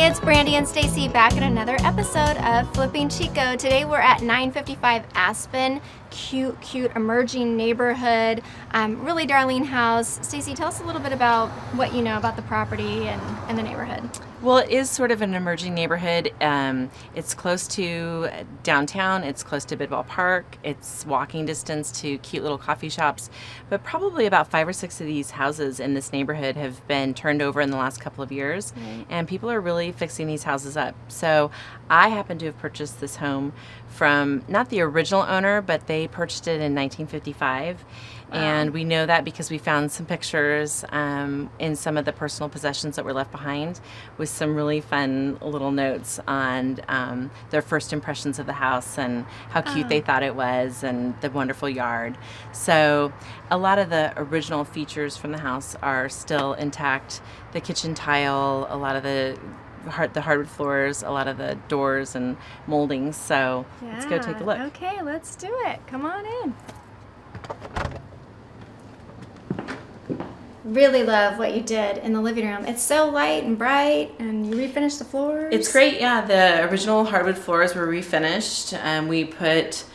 it's Brandy and Stacy back in another episode of Flipping Chico. Today we're at 955 Aspen. Cute emerging neighborhood. Really darling house. Stacy, tell us a little bit about what you know about the property and the neighborhood. Well, it is sort of an emerging neighborhood. It's close to downtown. It's close to Bidwell Park. It's walking distance to cute little coffee shops. But probably about 5 or 6 of these houses in this neighborhood have been turned over in the last couple of years. Right. And people are really fixing these houses up. So I happen to have purchased this home from not the original owner, but they purchased it in 1955. Wow. And we know that because we found some pictures in some of the personal possessions that were left behind with some really fun little notes on their first impressions of the house and how cute they thought it was and the wonderful yard. So a lot of the original features from the house are still intact. The kitchen tile, a lot of the hardwood floors, a lot of the doors and moldings. So let's go take a look. Okay, let's do it. Come on in. Really love what you did in the living room. It's so light and bright, and you refinished the floors. It's great, yeah. The original hardwood floors were refinished. We put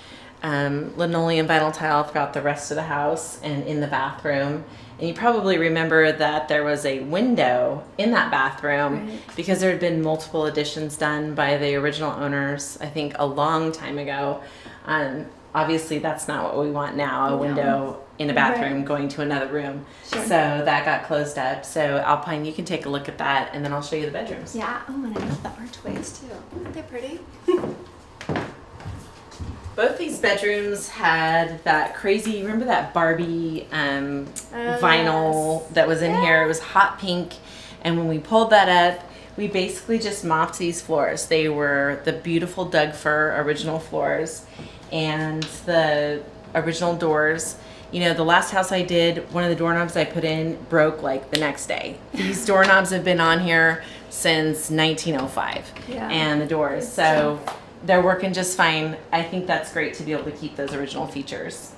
linoleum vinyl tile throughout the rest of the house and in the bathroom. And you probably remember that there was a window in that bathroom because there had been multiple additions done by the original owners, I think a long time ago. Obviously, that's not what we want now, a window in a bathroom going to another room. Sure. So that got closed up. So Alpine, you can take a look at that, and then I'll show you the bedrooms. Yeah. Oh, and I love the archways, too. Aren't they pretty? Both these bedrooms had that crazy, remember that Barbie vinyl that was in here? It was hot pink. And when we pulled that up, we basically just mopped these floors. They were the beautiful Doug fir original floors and the original doors. You know, the last house I did, one of the doorknobs I put in broke like the next day. These doorknobs have been on here since 1905 and the doors. So they're working just fine. I think that's great to be able to keep those original features.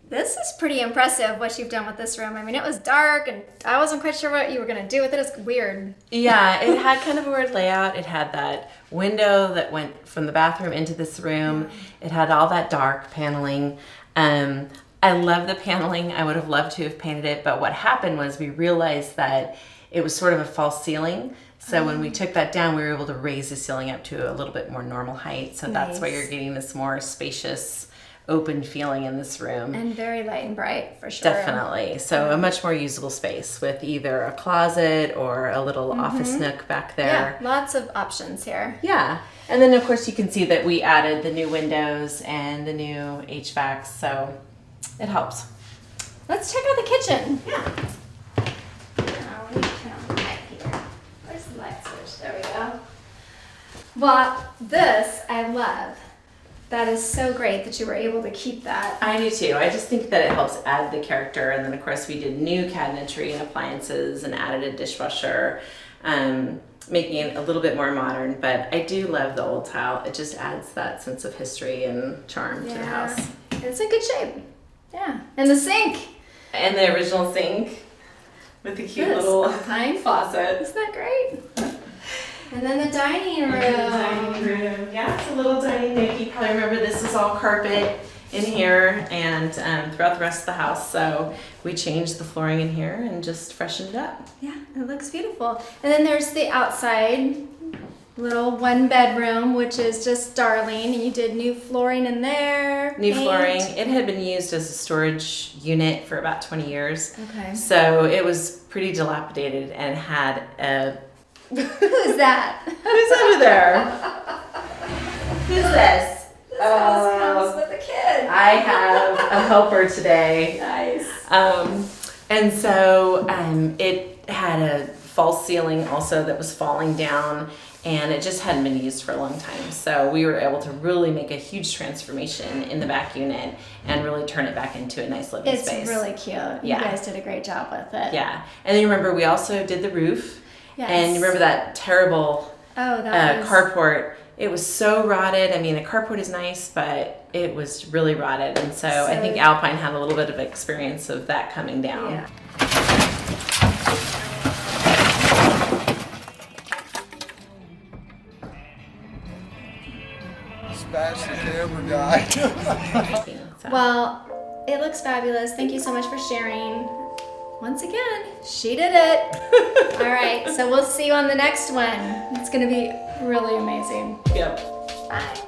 This is pretty impressive what you've done with this room. I mean, it was dark and I wasn't quite sure what you were going to do with it. It's weird. Yeah, it had kind of a weird layout. It had that window that went from the bathroom into this room. It had all that dark paneling. I love the paneling. I would have loved to have painted it, but what happened was we realized that it was sort of a false ceiling. So when we took that down, we were able to raise the ceiling up to a little bit more normal height. So that's why you're getting this more spacious, open feeling in this room. And very light and bright, for sure. Definitely. So a much more usable space with either a closet or a little office nook back there. Yeah, lots of options here. Yeah. And then, of course, you can see that we added the new windows and the new HVAC, so it helps. Let's check out the kitchen. Yeah. Where's the light switch? There we go. Well, this I love. That is so great that you were able to keep that. I do too. I just think that it helps add the character. And then, of course, we did new cabinetry and appliances and added a dishwasher, making it a little bit more modern. But I do love the old tile. It just adds that sense of history and charm to the house. It's in good shape. Yeah. And the sink. And the original sink with the cute little faucet. Isn't that great? And then the dining room. Yeah, it's a little dining nook. You probably remember this is all carpet in here and throughout the rest of the house. So we changed the flooring in here and just freshened it up. Yeah, it looks beautiful. And then there's the outside little 1-bedroom, which is just darling. And you did new flooring in there. New flooring. It had been used as a storage unit for about 20 years. Okay. So it was pretty dilapidated and had a... Who's that? Who's under there? Who's this? This house comes with a kid. I have a helper today. Nice. And so it had a false ceiling also that was falling down, and it just hadn't been used for a long time. So we were able to really make a huge transformation in the back unit and really turn it back into a nice living space. It's really cute. You guys did a great job with it. Yeah. And then you remember we also did the roof. Yes. And you remember that terrible carport? It was so rotted. I mean, the carport is nice, but it was really rotted. And so I think Alpine had a little bit of experience of that coming down. Yeah. never die. Well, it looks fabulous. Thank you so much for sharing. Once again, she did it. All right, so we'll see you on the next one. It's gonna be really amazing. Yep. Bye.